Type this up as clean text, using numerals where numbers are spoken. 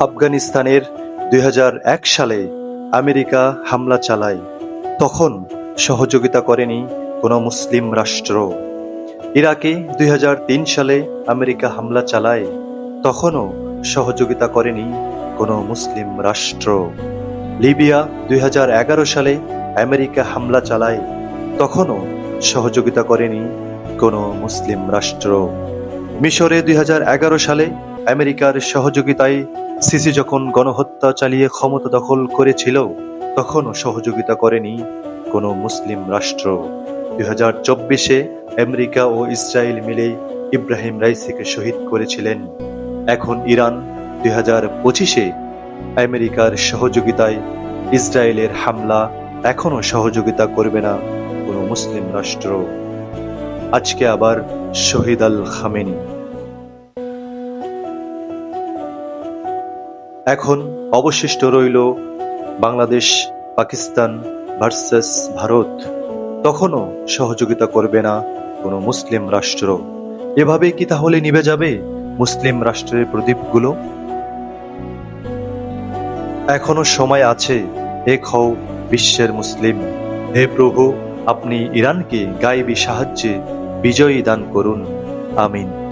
আফগানিস্তানের ২০০১ সালে আমেরিকা হামলা চালায়, তখন সহযোগিতা করেনি কোনো মুসলিম রাষ্ট্র। ইরাকে ২০০৩ সালে আমেরিকা হামলা চালায়, তখনও সহযোগিতা করেনি কোনো মুসলিম রাষ্ট্র। লিবিয়া ২০১১ সালে আমেরিকা হামলা চালায়, তখনও সহযোগিতা করেনি কোনো মুসলিম রাষ্ট্র। মিশরে ২০১১ সালে আমেরিকার সহযোগিতায় সিসি যখন গণহত্যা চালিয়ে ক্ষমতা দখল করেছিল, তখনও সহযোগিতা করেনি কোনো মুসলিম রাষ্ট্র। ২০২৪-এ আমেরিকা ও ইসরায়েল মিলে ইব্রাহিম রাইসিকে শহীদ করেছিলেন। এখন ইরান ২০২৫-এ আমেরিকার সহযোগিতায় ইসরায়েলের হামলা এখনও সহযোগিতা করবে না কোনো মুসলিম রাষ্ট্র। আজকে আবার শহীদ আল খামেনি। এখন অবশিষ্ট রইল বাংলাদেশ, পাকিস্তান ভার্সেস ভারত। তখনও সহযোগিতা করবে না কোনো মুসলিম রাষ্ট্র। এভাবে কি তাহলে নিভে যাবে মুসলিম রাষ্ট্রের প্রদীপগুলো? এখনো সময় আছে, এক হও বিশ্বের মুসলিম। হে প্রভু, আপনি ইরানকে গায়েবী সাহায্যে বিজয়ী দান করুন। আমিন।